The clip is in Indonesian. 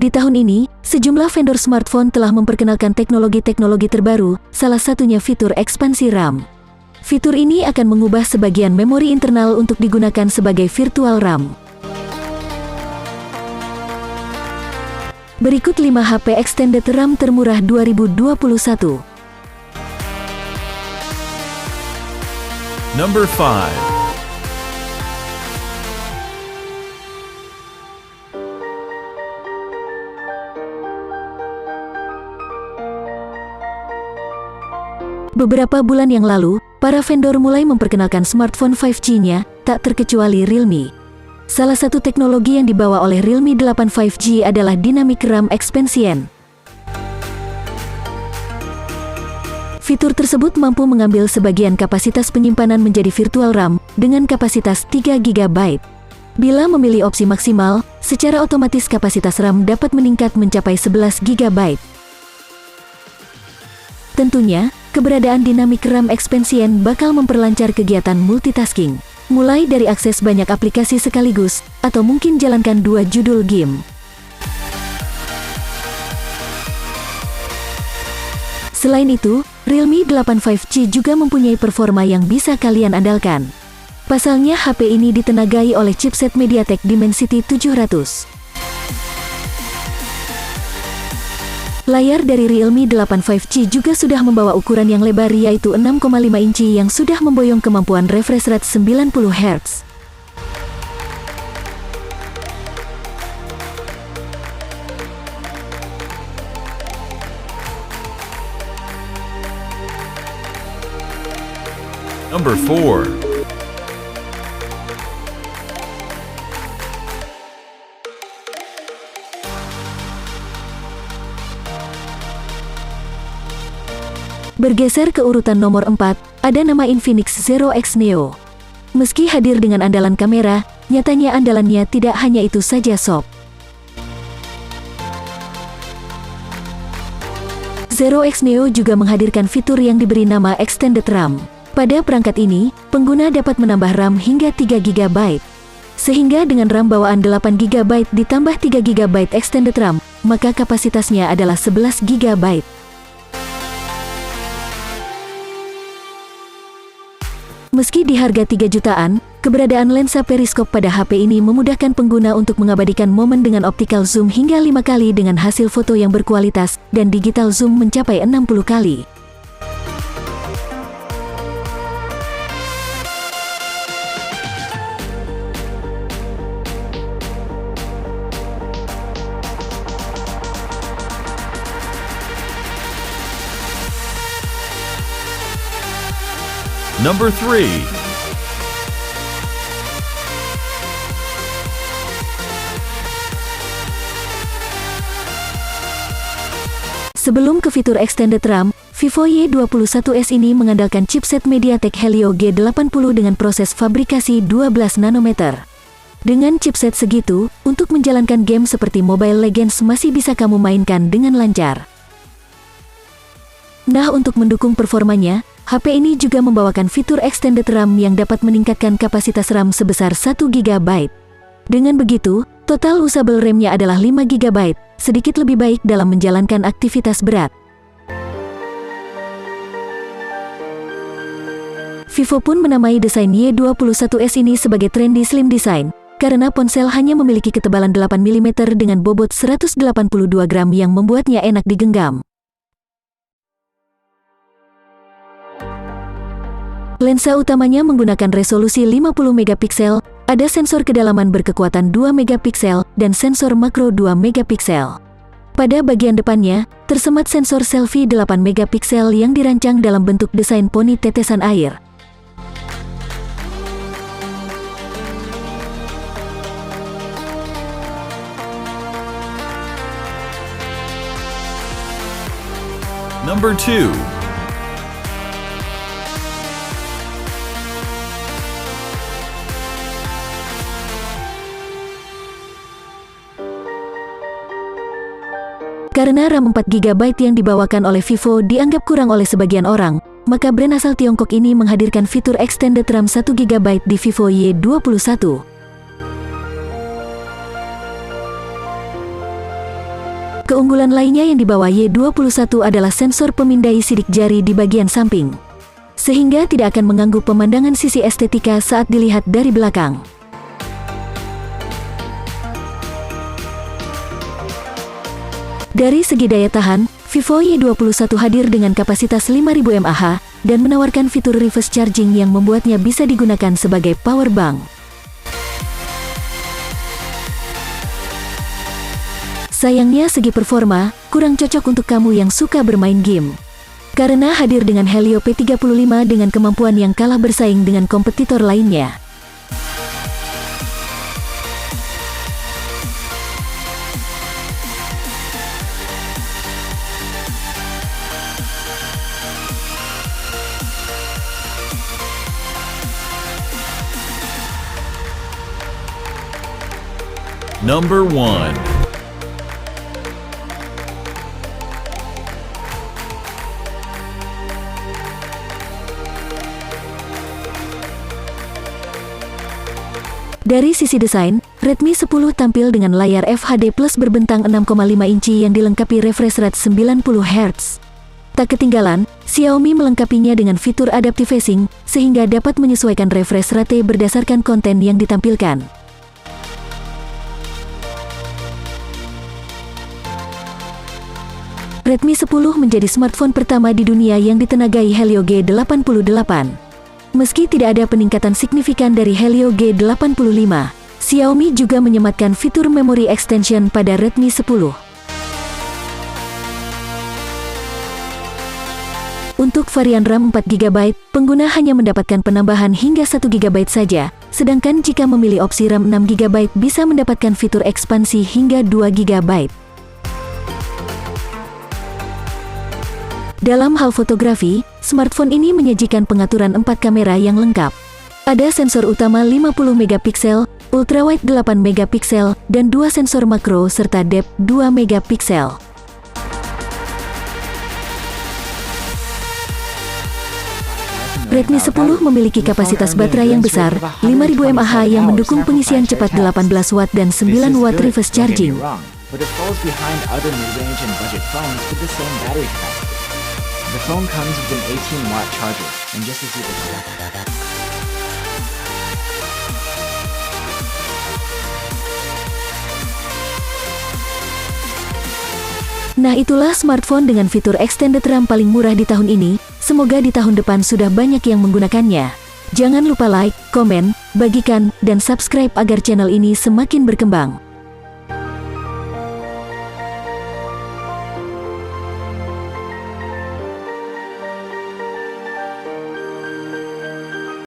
Di tahun ini, sejumlah vendor smartphone telah memperkenalkan teknologi-teknologi terbaru, salah satunya fitur ekspansi RAM. Fitur ini akan mengubah sebagian memori internal untuk digunakan sebagai virtual RAM. Berikut 5 HP extended RAM termurah 2021. Number 5. Beberapa bulan yang lalu, para vendor mulai memperkenalkan smartphone 5G-nya, tak terkecuali Realme. Salah satu teknologi yang dibawa oleh Realme 8 5G adalah Dynamic RAM Expansion. Fitur tersebut mampu mengambil sebagian kapasitas penyimpanan menjadi virtual RAM dengan kapasitas 3 GB. Bila memilih opsi maksimal, secara otomatis kapasitas RAM dapat meningkat mencapai 11 GB. Tentunya, keberadaan Dynamic RAM Expansion bakal memperlancar kegiatan multitasking, mulai dari akses banyak aplikasi sekaligus, atau mungkin jalankan 2 judul game. Selain itu, Realme 8 5G juga mempunyai performa yang bisa kalian andalkan. Pasalnya HP ini ditenagai oleh chipset MediaTek Dimensity 700. Layar dari Realme 8 5G juga sudah membawa ukuran yang lebar yaitu 6,5 inci yang sudah memboyong kemampuan refresh rate 90 Hz. Number 4. Bergeser ke urutan nomor 4, ada nama Infinix Zero X Neo. Meski hadir dengan andalan kamera, nyatanya andalannya tidak hanya itu saja sob. Zero X Neo juga menghadirkan fitur yang diberi nama Extended RAM. Pada perangkat ini, pengguna dapat menambah RAM hingga 3 GB. Sehingga dengan RAM bawaan 8 GB ditambah 3 GB Extended RAM, maka kapasitasnya adalah 11 GB. Meski di harga 3 jutaan, keberadaan lensa periskop pada HP ini memudahkan pengguna untuk mengabadikan momen dengan optical zoom hingga 5 kali dengan hasil foto yang berkualitas, dan digital zoom mencapai 60 kali. Number 3. Sebelum ke fitur extended RAM, Vivo Y21s ini mengandalkan chipset MediaTek Helio G80 dengan proses fabrikasi 12 nanometer. Dengan chipset segitu, untuk menjalankan game seperti Mobile Legends masih bisa kamu mainkan dengan lancar. Nah, untuk mendukung performanya, HP ini juga membawakan fitur extended RAM yang dapat meningkatkan kapasitas RAM sebesar 1 GB. Dengan begitu, total usable RAM-nya adalah 5 GB, sedikit lebih baik dalam menjalankan aktivitas berat. Vivo pun menamai desain Y21s ini sebagai trendy slim design, karena ponsel hanya memiliki ketebalan 8 mm dengan bobot 182 gram yang membuatnya enak digenggam. Lensa utamanya menggunakan resolusi 50 megapiksel, ada sensor kedalaman berkekuatan 2 megapiksel, dan sensor makro 2 megapiksel. Pada bagian depannya, tersemat sensor selfie 8 megapiksel yang dirancang dalam bentuk desain poni tetesan air. Number 2. Karena RAM 4 GB yang dibawakan oleh Vivo dianggap kurang oleh sebagian orang, maka brand asal Tiongkok ini menghadirkan fitur extended RAM 1 GB di Vivo Y21. Keunggulan lainnya yang dibawa Y21 adalah sensor pemindai sidik jari di bagian samping, sehingga tidak akan mengganggu pemandangan sisi estetika saat dilihat dari belakang. Dari segi daya tahan, Vivo Y21 hadir dengan kapasitas 5000 mAh dan menawarkan fitur reverse charging yang membuatnya bisa digunakan sebagai power bank. Sayangnya segi performa kurang cocok untuk kamu yang suka bermain game, karena hadir dengan Helio P35 dengan kemampuan yang kalah bersaing dengan kompetitor lainnya. Number 1. Dari sisi desain, Redmi 10 tampil dengan layar FHD Plus berbentang 6,5 inci yang dilengkapi refresh rate 90 Hz. Tak ketinggalan, Xiaomi melengkapinya dengan fitur adaptive facing, sehingga dapat menyesuaikan refresh rate berdasarkan konten yang ditampilkan. Redmi 10 menjadi smartphone pertama di dunia yang ditenagai Helio G88. Meski tidak ada peningkatan signifikan dari Helio G85, Xiaomi juga menyematkan fitur memory extension pada Redmi 10. Untuk varian RAM 4GB, pengguna hanya mendapatkan penambahan hingga 1GB saja, sedangkan jika memilih opsi RAM 6GB bisa mendapatkan fitur ekspansi hingga 2GB. Dalam hal fotografi, smartphone ini menyajikan pengaturan 4 kamera yang lengkap. Ada sensor utama 50MP, ultrawide 8MP, dan 2 sensor makro serta depth 2MP. Redmi 10 memiliki kapasitas baterai yang besar, 5000 mAh yang mendukung pengisian cepat 18 watt dan 9 watt reverse charging. The phone comes with an 18-watt charger, and just as you expect. Nah, itulah smartphone dengan fitur extended RAM paling murah di tahun ini. Semoga di tahun depan sudah banyak yang menggunakannya. Jangan lupa like, komen, bagikan, dan subscribe agar channel ini semakin berkembang.